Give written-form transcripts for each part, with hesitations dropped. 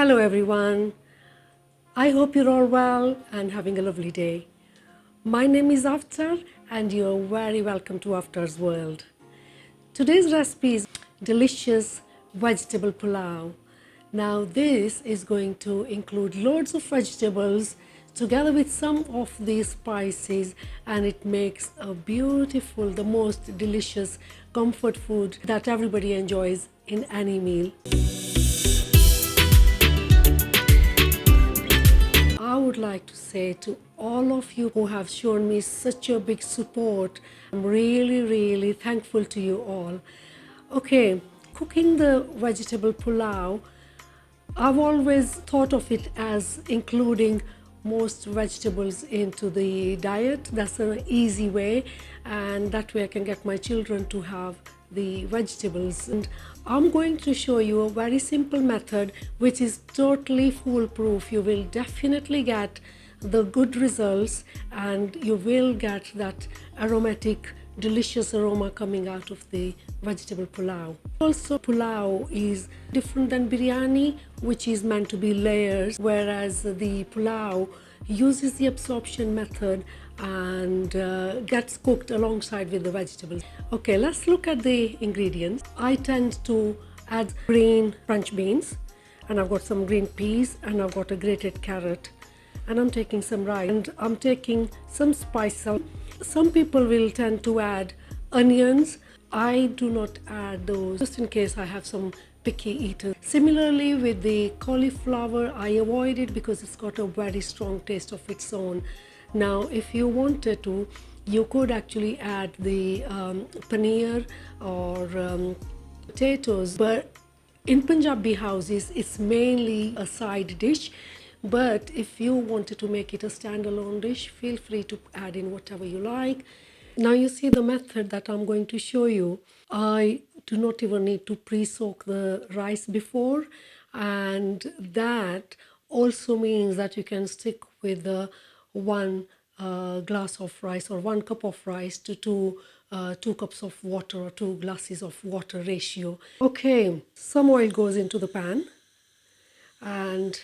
Hello everyone. I hope you're all well and having a lovely day. My name is Avtaar and you're very welcome to Avtaars World. Today's recipe is delicious vegetable pulao. Now this is going to include loads of vegetables together with some of these spices, and it makes a beautiful, the most delicious comfort food that everybody enjoys in any meal. I would like to say to all of you who have shown me such a big support, I'm really thankful to you all. Okay, cooking the vegetable pulao, I've always thought of it as including most vegetables into the diet. That's an easy way, and that way I can get my children to have the vegetables. And I'm going to show you a very simple method which is totally foolproof. You will definitely get the good results and you will get that aromatic, delicious aroma coming out of the vegetable pulao. Also, pulao is different than biryani, which is meant to be layers, whereas the pulao uses the absorption method and gets cooked alongside with the vegetables. Okay, let's look at the ingredients. I tend to add green French beans, and I've got some green peas, and I've got a grated carrot, and I'm taking some rice, and I'm taking some spices. Some people will tend to add onions. I do not add those, just in case I have some picky eaters. Similarly with the cauliflower, I avoid it because it's got a very strong taste of its own. Now if you wanted to, you could actually add the paneer or potatoes, but in Punjabi houses it's mainly a side dish. But if you wanted to make it a standalone dish, feel free to add in whatever you like. Now you see the method that I'm going to show you. I do not even need to pre-soak the rice before, and that also means that you can stick with the one glass of rice or 1 cup of rice to 2 cups of water or 2 glasses of water ratio. Okay, some oil goes into the pan, and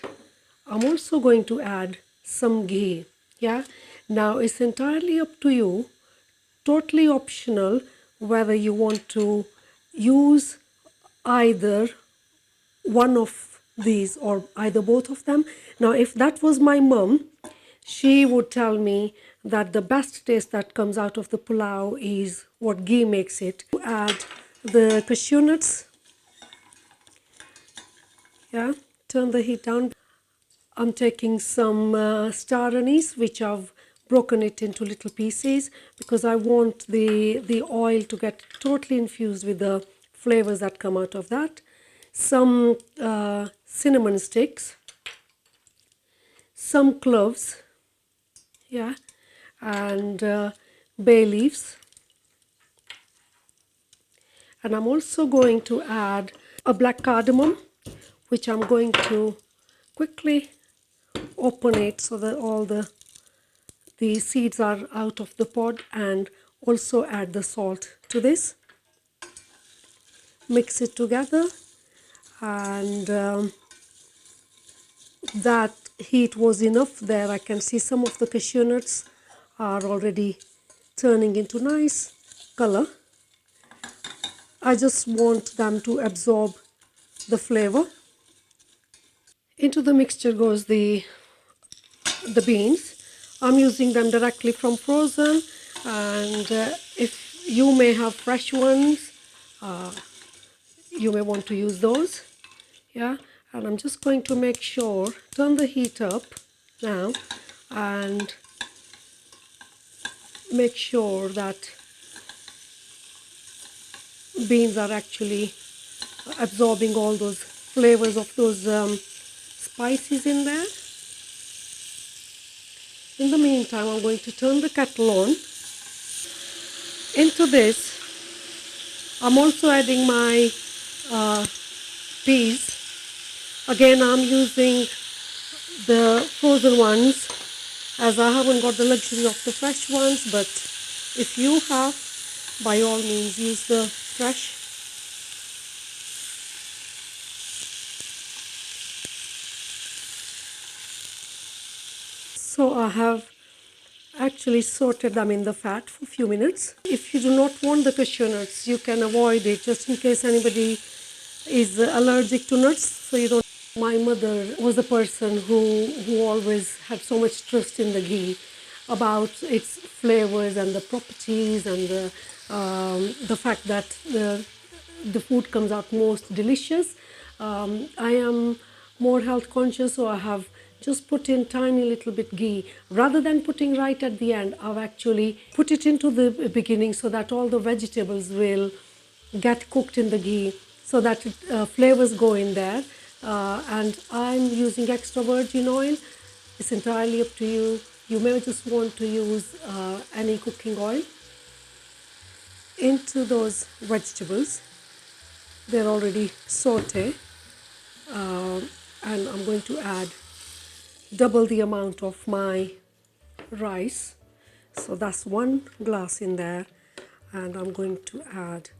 I'm also going to add some ghee. Yeah, now it's entirely up to you, totally optional, whether you want to use either one of these or either both of them. Now if that was my mum, she would tell me that the best taste that comes out of the pulao is what ghee makes it. Add the cashew nuts. Yeah, turn the heat down. I'm taking some star anise, which I've broken it into little pieces because I want the oil to get totally infused with the flavors that come out of that. Some cinnamon sticks, some cloves, yeah, and bay leaves. And I'm also going to add a black cardamom, which I'm going to quickly open it so that all the seeds are out of the pod, and also add the salt to this. Mix it together, and that heat was enough there. I can see some of the cashew nuts are already turning into nice color. I just want them to absorb the flavor. Into the mixture goes the beans. I'm using them directly from frozen, and if you may have fresh ones, you may want to use those. Yeah, and I'm just going to make sure, turn the heat up now, and make sure that beans are actually absorbing all those flavors of those spices in there. In the meantime, I'm going to turn the kettle on. Into this, I'm also adding my peas. Again, I'm using the frozen ones as I haven't got the luxury of the fresh ones, but if you have, by all means use the fresh. So I have actually sauteed them in the fat for a few minutes. If you do not want the cashew nuts, you can avoid it just in case anybody is allergic to nuts, so you don't. My mother was a person who always had so much trust in the ghee about its flavors and the properties and the fact that the food comes out most delicious. I am more health conscious, so I have just put in tiny little bit ghee rather than putting right at the end. I've actually put it into the beginning so that all the vegetables will get cooked in the ghee, so that flavors go in there. And I'm using extra virgin oil. It's entirely up to you. You may just want to use any cooking oil into those vegetables. They're already sauté, and I'm going to add double the amount of my rice. So that's 1 glass in there, and I'm going to add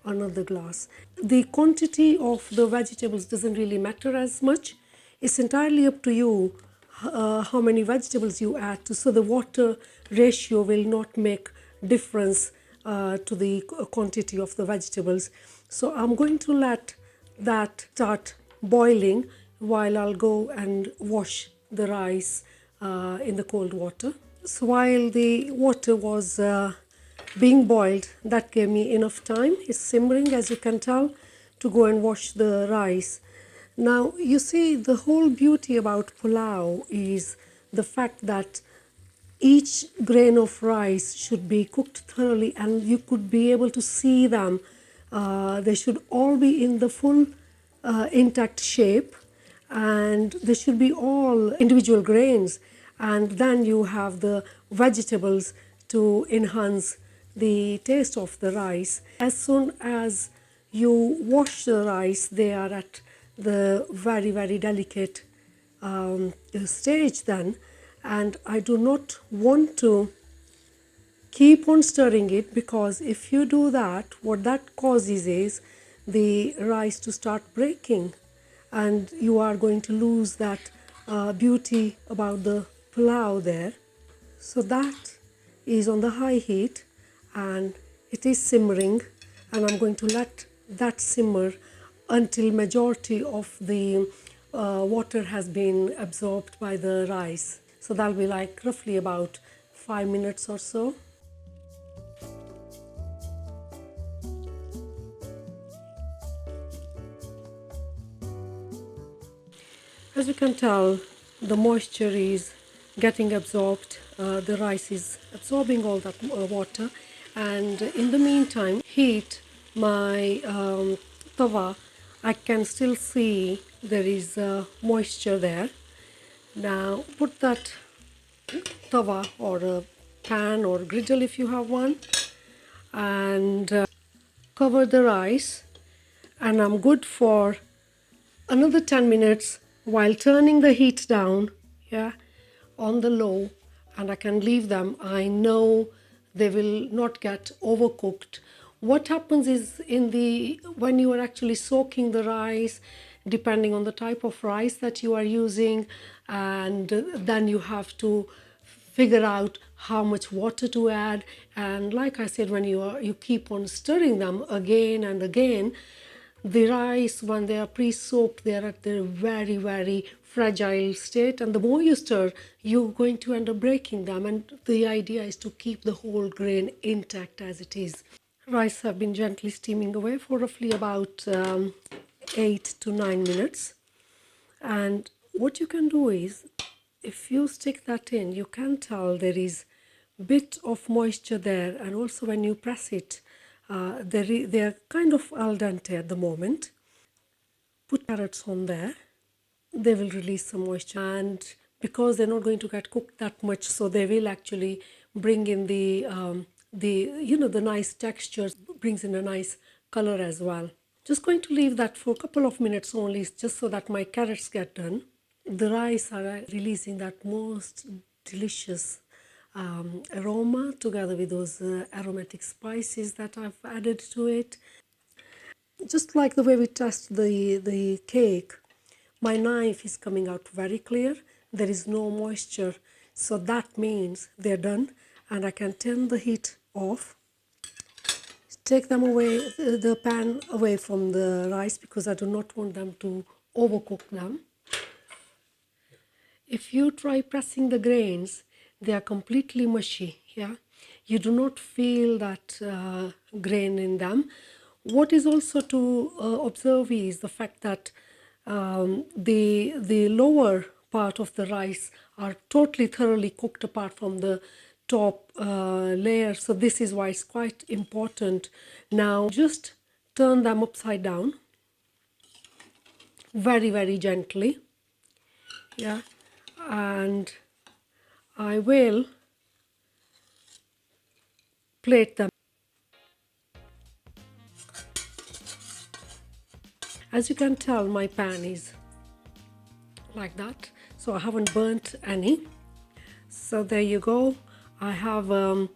another glass. The quantity of the vegetables doesn't really matter as much. It's entirely up to you how many vegetables you add to, so the water ratio will not make difference to the quantity of the vegetables. So I'm going to let that start boiling while I'll go and wash the rice in the cold water. So while the water was being boiled, that gave me enough time. It's simmering, as you can tell, to go and wash the rice. Now, you see, the whole beauty about pulao is the fact that each grain of rice should be cooked thoroughly, and you could be able to see them. They should all be in the full intact shape, and they should be all individual grains. And then you have the vegetables to enhance the taste of the rice. As soon as you wash the rice, they are at the very, very delicate stage then, and I do not want to keep on stirring it, because if you do that, what that causes is the rice to start breaking, and you are going to lose that beauty about the pulao there. So that is on the high heat and it is simmering, and I'm going to let that simmer until majority of the water has been absorbed by the rice. So that'll be like roughly about 5 minutes or so. As you can tell, the moisture is getting absorbed. The rice is absorbing all that water, and in the meantime, heat my tawa. I can still see there is moisture there. Now put that tawa or a pan or griddle if you have one, and cover the rice, and I'm good for another 10 minutes while turning the heat down, yeah, on the low, and I can leave them. I know they will not get overcooked. What happens is, when you are actually soaking the rice, depending on the type of rice that you are using, and then you have to figure out how much water to add. And like I said, when you keep on stirring them again and again, the rice, when they are pre-soaked, they are at their very, very fragile state, and the more you stir, you're going to end up breaking them, and the idea is to keep the whole grain intact as it is. Rice have been gently steaming away for roughly about 8 to 9 minutes, and what you can do is, if you stick that in, you can tell there is bit of moisture there, and also when you press it, they're kind of al dente at the moment. Put carrots on there, they will release some moisture, and because they're not going to get cooked that much, so they will actually bring in the nice texture, brings in a nice color as well. Just going to leave that for a couple of minutes only, just so that my carrots get done. The rice are releasing that most delicious aroma, together with those aromatic spices that I've added to it. Just like the way we test the cake, my knife is coming out very clear. There is no moisture So that means they're done, and I can turn the heat off, take them away, the pan away from the rice, because I do not want them to overcook them. If you try pressing the grains, they are completely mushy. Yeah, you do not feel that grain in them. What is also to observe is the fact that the lower part of the rice are totally thoroughly cooked apart from the top layer. So this is why it's quite important. Now just turn them upside down very, very gently. Yeah, and I will plate them. As you can tell, my pan is like that, so I haven't burnt any. So there you go. I have a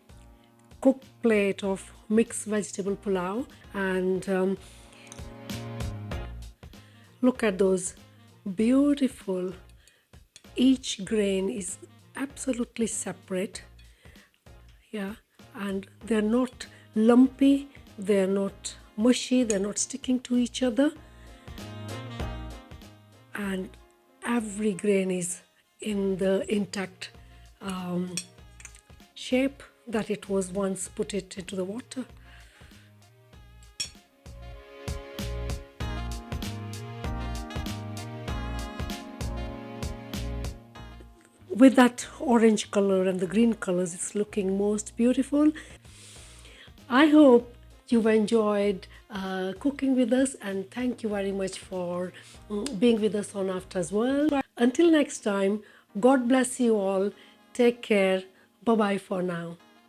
cooked plate of mixed vegetable pulao, and look at those beautiful, each grain is absolutely separate. Yeah, and they're not lumpy, they're not mushy, they're not sticking to each other, and every grain is in the intact shape that it was once put it into the water. With that orange color and the green colors, it's looking most beautiful. I hope you've enjoyed cooking with us, and thank you very much for being with us on Avtaars World. Until next time, God bless you all. Take care. Bye bye for now.